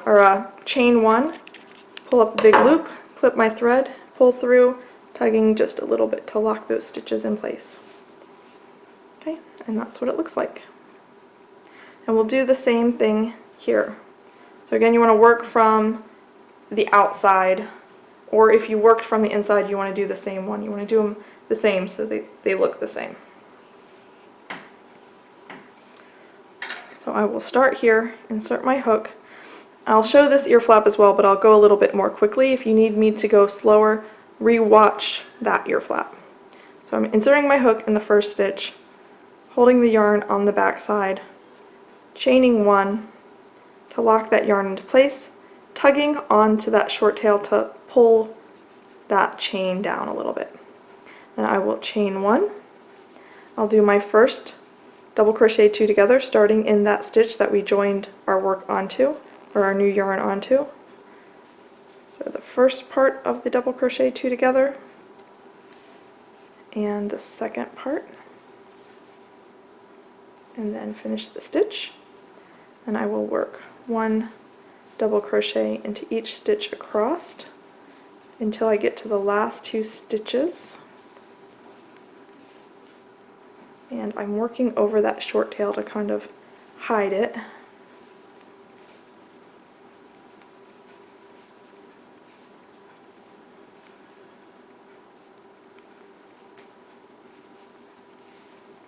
or chain 1, pull up a big loop, clip my thread, pull through, tugging just a little bit to lock those stitches in place. Okay, and that's what it looks like. And we'll do the same thing here. So again, you want to work from the outside, or if you worked from the inside, you want to do the same one. You want to do them the same so they look the same. So I will start here, insert my hook. I'll show this ear flap as well, but I'll go a little bit more quickly. If you need me to go slower, re-watch that ear flap. So I'm inserting my hook in the first stitch, holding the yarn on the back side, chaining 1 to lock that yarn into place, tugging onto that short tail to pull that chain down a little bit. Then I will chain 1. I'll do my first double crochet 2 together, starting in that stitch that we joined our work onto, or our new yarn onto. So the first part of the double crochet 2 together, and the second part, and then finish the stitch. And I will work 1 double crochet into each stitch across until I get to the last 2 stitches. And I'm working over that short tail to kind of hide it.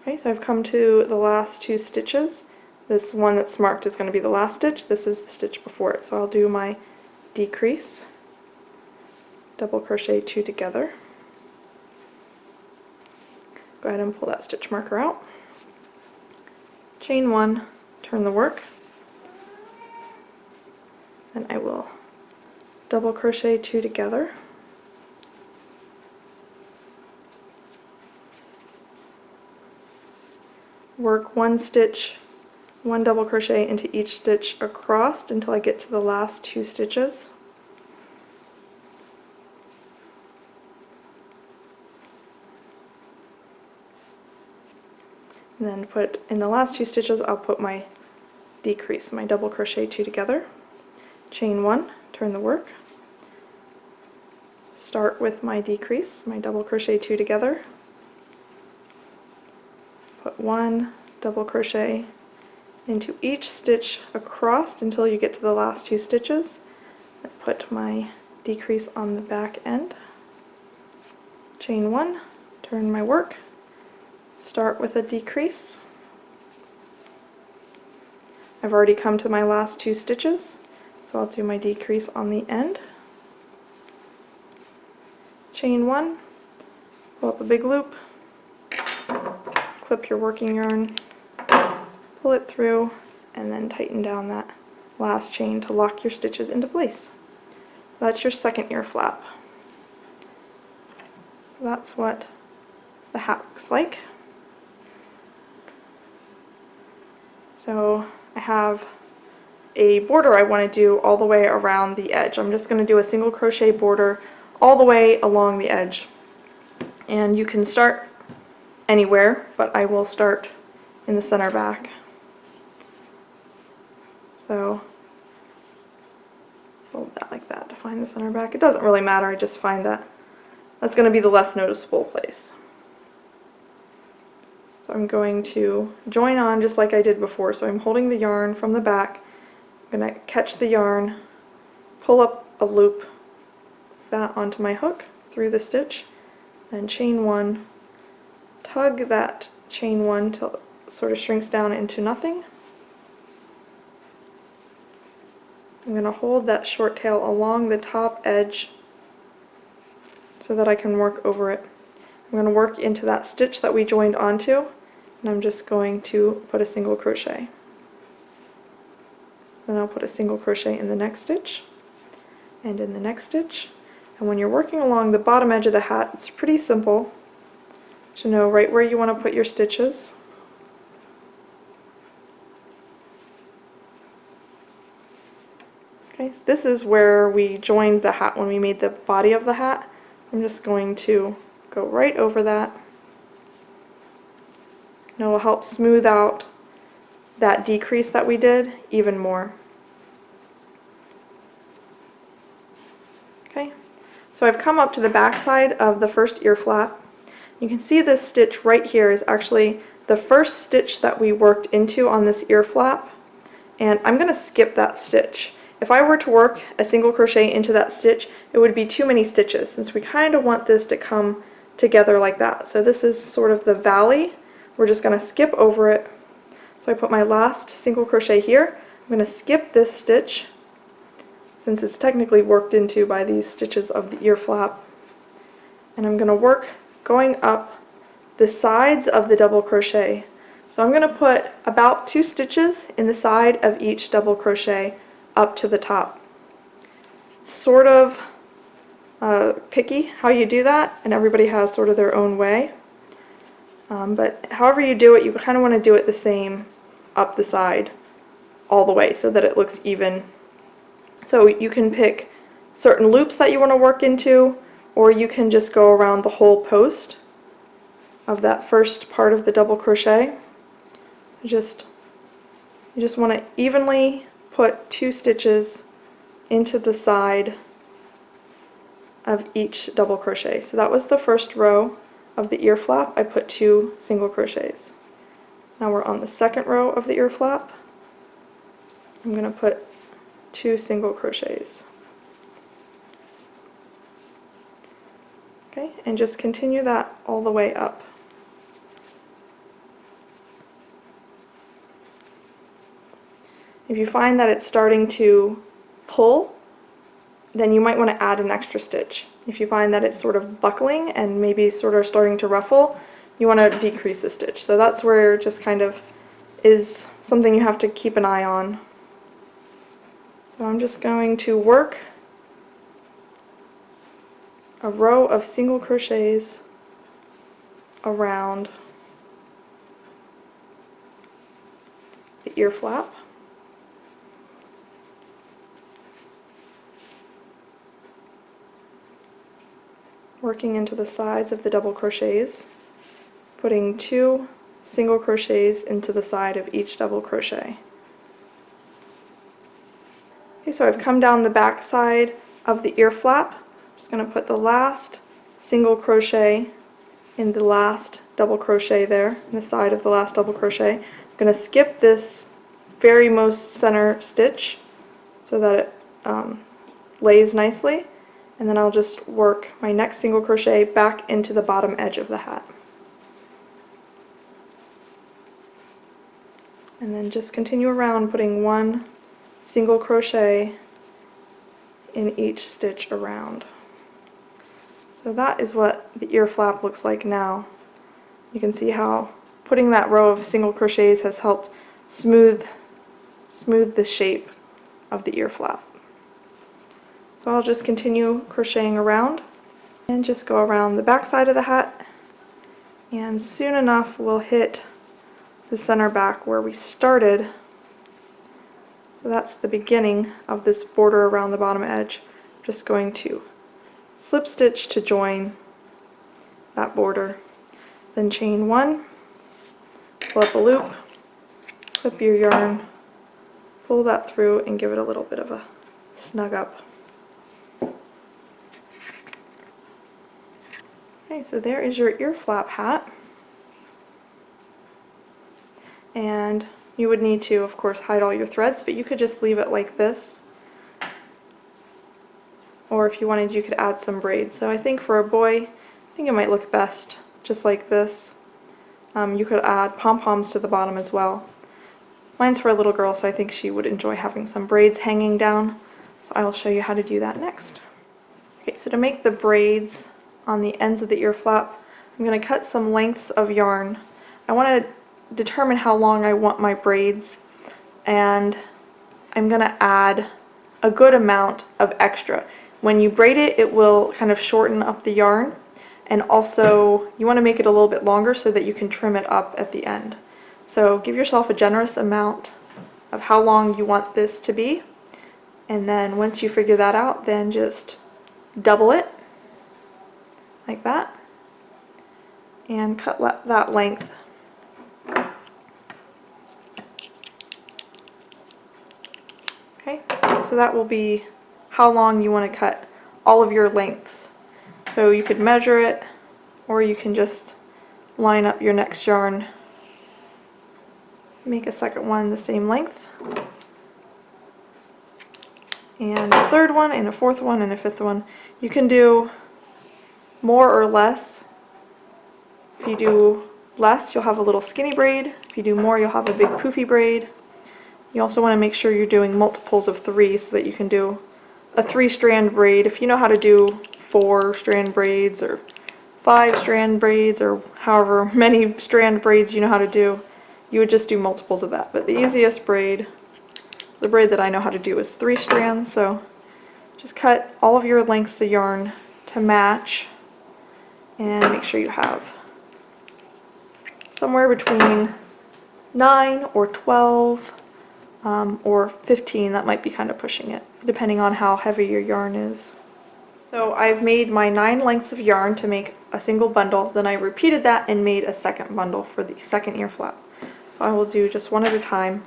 Okay, so I've come to the last 2 stitches. This one that's marked is going to be the last stitch. This is the stitch before it. So I'll do my decrease, double crochet 2 together. Go ahead and pull that stitch marker out. Chain 1, turn the work. Then I will double crochet 2 together. Work 1 stitch, 1 double crochet into each stitch across until I get to the last 2 stitches. And then put in the last 2 stitches, I'll put my decrease, my double crochet 2 together, chain 1, turn the work, start with my decrease, my double crochet 2 together, put 1 double crochet into each stitch across until you get to the last 2 stitches. I put my decrease on the back end, chain 1, turn my work, start with a decrease. I've already come to my last 2 stitches, so I'll do my decrease on the end, chain 1, pull up a big loop, clip your working yarn, pull it through, and then tighten down that last chain to lock your stitches into place. So that's your second ear flap. So that's what the hat looks like. So I have a border I want to do all the way around the edge. I'm just going to do a single crochet border all the way along the edge. And you can start anywhere, but I will start in the center back. So fold that like that to find the center back. It doesn't really matter, I just find that that's going to be the less noticeable place. So I'm going to join on just like I did before. So I'm holding the yarn from the back, I'm going to catch the yarn, pull up a loop, that onto my hook through the stitch, and chain 1, tug that chain 1 till it sort of shrinks down into nothing. I'm going to hold that short tail along the top edge so that I can work over it. I'm going to work into that stitch that we joined onto, and I'm just going to put a single crochet. Then I'll put a single crochet in the next stitch, and in the next stitch. And when you're working along the bottom edge of the hat, it's pretty simple to know right where you want to put your stitches. Okay, this is where we joined the hat when we made the body of the hat. I'm just going to go right over that. And it will help smooth out that decrease that we did even more. Okay, so I've come up to the back side of the first ear flap. You can see this stitch right here is actually the first stitch that we worked into on this ear flap, and I'm going to skip that stitch. If I were to work a single crochet into that stitch, it would be too many stitches, since we kind of want this to come together like that. So this is sort of the valley. We're just going to skip over it. So I put my last single crochet here. I'm going to skip this stitch, since it's technically worked into by these stitches of the ear flap. And I'm going to work going up the sides of the double crochet. So I'm going to put about 2 stitches in the side of each double crochet up to the top. It's sort of picky how you do that, and everybody has sort of their own way. But however you do it, you kind of want to do it the same up the side all the way so that it looks even. So you can pick certain loops that you want to work into, or you can just go around the whole post of that first part of the double crochet. You just want to evenly put 2 stitches into the side of each double crochet. So that was the first row of the ear flap. I put 2 single crochets. Now we're on the second row of the ear flap. I'm going to put 2 single crochets. Okay, and just continue that all the way up. If you find that it's starting to pull, then you might want to add an extra stitch. If you find that it's sort of buckling and maybe sort of starting to ruffle, you want to decrease a stitch. So that's where just kind of is something you have to keep an eye on. So I'm just going to work a row of single crochets around the ear flap. Working into the sides of the double crochets, putting 2 single crochets into the side of each double crochet. Okay, so I've come down the back side of the ear flap. I'm just going to put the last single crochet in the last double crochet there in the side of the last double crochet. I'm going to skip this very most center stitch so that it lays nicely, and then I'll just work my next single crochet back into the bottom edge of the hat. And then just continue around, putting one single crochet in each stitch around. So that is what the ear flap looks like now. You can see how putting that row of single crochets has helped smooth the shape of the ear flap. So I'll just continue crocheting around and just go around the back side of the hat, and soon enough we'll hit the center back where we started. So that's the beginning of this border around the bottom edge. I'm just going to slip stitch to join that border, then chain one, pull up a loop, clip your yarn, pull that through and give it a little bit of a snug up. Okay, so there is your ear flap hat. And you would need to, of course, hide all your threads, but you could just leave it like this. Or if you wanted, you could add some braids. So I think for a boy, I think it might look best just like this. You could add pom-poms to the bottom as well. Mine's for a little girl, so I think she would enjoy having some braids hanging down. So I will show you how to do that next. Okay, so to make the braids on the ends of the ear flap, I'm going to cut some lengths of yarn. I want to determine how long I want my braids, and I'm going to add a good amount of extra. When you braid it, it will kind of shorten up the yarn, and also you want to make it a little bit longer so that you can trim it up at the end. So give yourself a generous amount of how long you want this to be, and then once you figure that out, then just double it like that and cut that length. Okay, so that will be how long you want to cut all of your lengths. So you could measure it, or you can just line up your next yarn, make a second one the same length, and a third one, and a fourth one, and a fifth one. You can do more or less. If you do less, you'll have a little skinny braid. If you do more, you'll have a big poofy braid. You also want to make sure you're doing multiples of 3 so that you can do a 3-strand braid. If you know how to do 4-strand braids or 5-strand braids or however many strand braids you know how to do, you would just do multiples of that. But the easiest braid, the braid that I know how to do, is 3 strands. So just cut all of your lengths of yarn to match, and make sure you have somewhere between 9 or 12 or 15. That might be kind of pushing it, depending on how heavy your yarn is. So I've made my 9 lengths of yarn to make a single bundle, then I repeated that and made a second bundle for the second ear flap. So I will do just one at a time.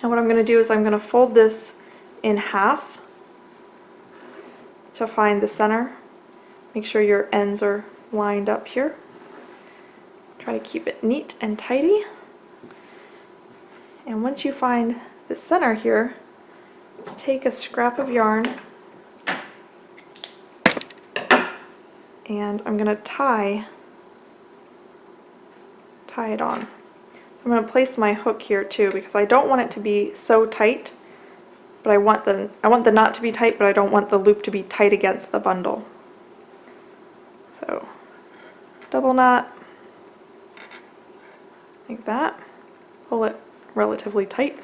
And what I'm going to do is I'm going to fold this in half to find the center. Make sure your ends are lined up here. Try to keep it neat and tidy. And once you find the center here, just take a scrap of yarn, and I'm going to tie it on. I'm going to place my hook here too, because I don't want it to be so tight, but I want the knot to be tight, but I don't want the loop to be tight against the bundle. So double knot like that, pull it relatively tight,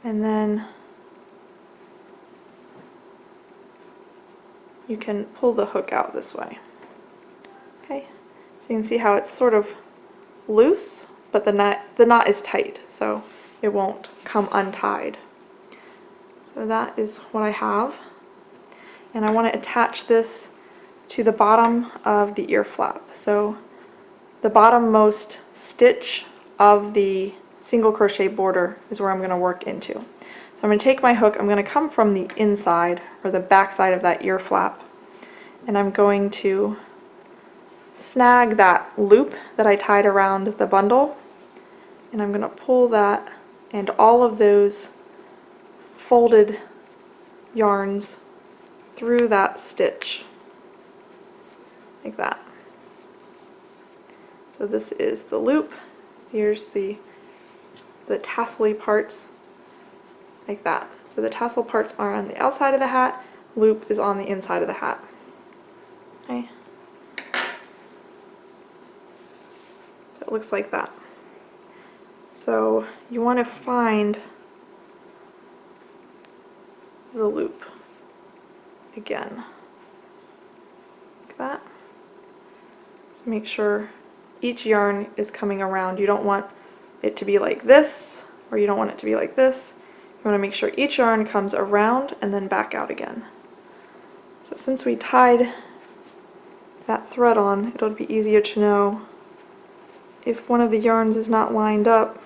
and then you can pull the hook out this way. Okay, so you can see how it's sort of loose, but the knot is tight, so it won't come untied. So that is what I have, and I want to attach this to the bottom of the ear flap. So the bottommost stitch of the single crochet border is where I'm going to work into. So I'm going to take my hook, I'm going to come from the inside or the back side of that ear flap, and I'm going to snag that loop that I tied around the bundle, and I'm going to pull that and all of those folded yarns through that stitch like that. So this is the loop. Here's the tassel-y parts like that. So the tassel parts are on the outside of the hat, loop is on the inside of the hat. Okay. So it looks like that. So you want to find the loop again, like that. So make sure each yarn is coming around. You don't want it to be like this, or you don't want it to be like this. You want to make sure each yarn comes around and then back out again. So since we tied that thread on, it'll be easier to know if one of the yarns is not lined up.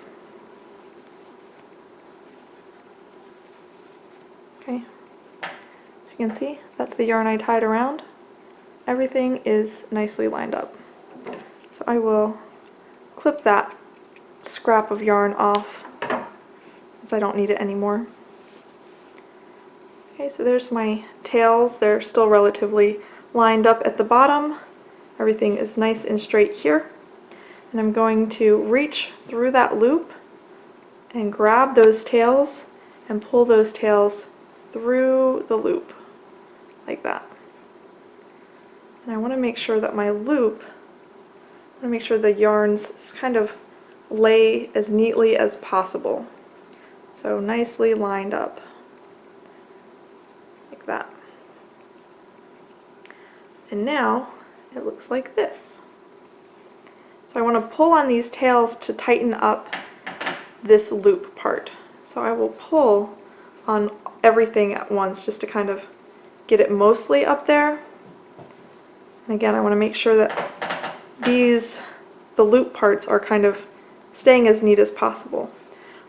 Okay, so you can see that's the yarn I tied around. Everything is nicely lined up. So I will clip that scrap of yarn off as I don't need it anymore. Okay, so there's my tails. They're still relatively lined up at the bottom. Everything is nice and straight here. And I'm going to reach through that loop and grab those tails and pull those tails through the loop like that. And I want to make sure that my loop, I want to make sure the yarns kind of lay as neatly as possible. So nicely lined up like that. And now it looks like this. So I want to pull on these tails to tighten up this loop part. So I will pull on everything at once just to kind of get it mostly up there. And again, I want to make sure that the loop parts are kind of staying as neat as possible.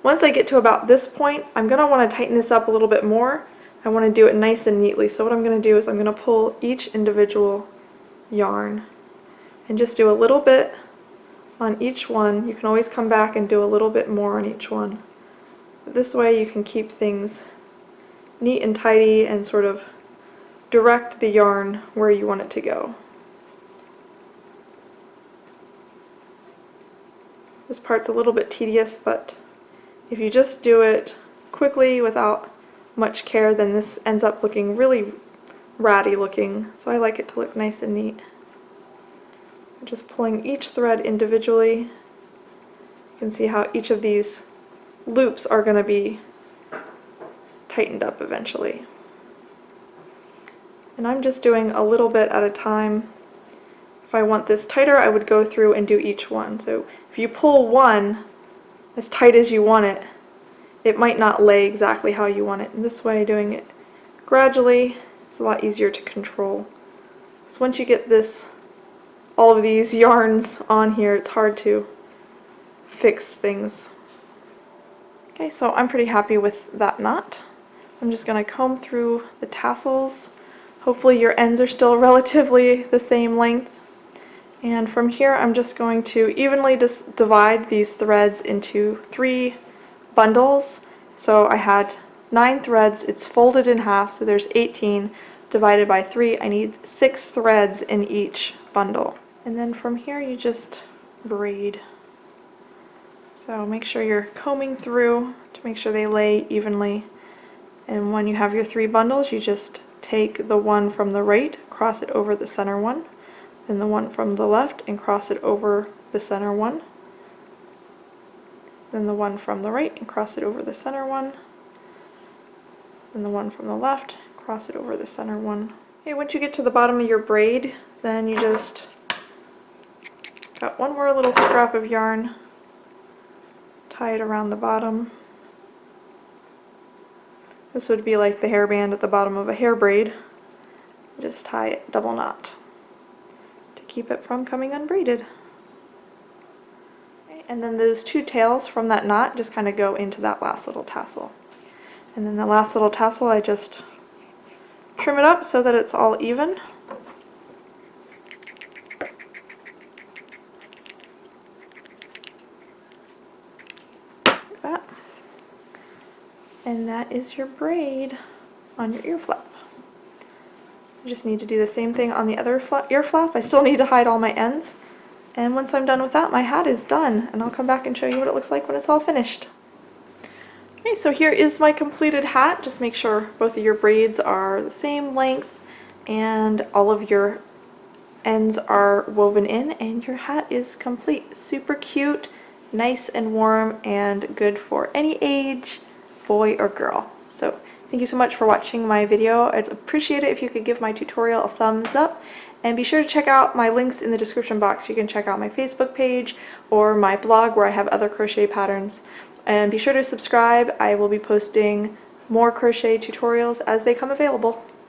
Once I get to about this point, I'm going to want to tighten this up a little bit more. I want to do it nice and neatly. So what I'm going to do is I'm going to pull each individual yarn and just do a little bit on each one. You can always come back and do a little bit more on each one. This way you can keep things neat and tidy and sort of direct the yarn where you want it to go. This part's a little bit tedious, but if you just do it quickly without much care, then this ends up looking really ratty looking. So I like it to look nice and neat. I'm just pulling each thread individually. You can see how each of these loops are going to be tightened up eventually. And I'm just doing a little bit at a time. If I want this tighter, I would go through and do each one. So if you pull one as tight as you want it, it might not lay exactly how you want it. And this way, doing it gradually, it's a lot easier to control. So once you get all of these yarns on here, it's hard to fix things. Okay, so I'm pretty happy with that knot. I'm just going to comb through the tassels. Hopefully your ends are still relatively the same length. And from here I'm just going to evenly divide these threads into 3 bundles. So I had 9 threads, it's folded in half, so there's 18 divided by 3. I need 6 threads in each bundle. And then from here you just braid. So make sure you're combing through to make sure they lay evenly. And when you have your 3 bundles, you just take the one from the right, cross it over the center one, then the one from the left and cross it over the center one, then the one from the right and cross it over the center one, then the one from the left, cross it over the center one. Okay, once you get to the bottom of your braid, then you just got one more little scrap of yarn, tie it around the bottom. This would be like the hairband at the bottom of a hair braid. Just tie it double knot to keep it from coming unbraided. Okay, and then those 2 tails from that knot just kind of go into that last little tassel. And then the last little tassel, I just trim it up so that it's all even. that is your braid on your ear flap. I just need to do the same thing on the other ear flap. I still need to hide all my ends. And once I'm done with that, my hat is done, and I'll come back and show you what it looks like when it's all finished. Okay, so here is my completed hat. Just make sure both of your braids are the same length and all of your ends are woven in, and your hat is complete. Super cute, nice and warm, and good for any age, boy or girl. So thank you so much for watching my video. I'd appreciate it if you could give my tutorial a thumbs up, and be sure to check out my links in the description box. You can check out my Facebook page or my blog where I have other crochet patterns. And be sure to subscribe. I will be posting more crochet tutorials as they come available.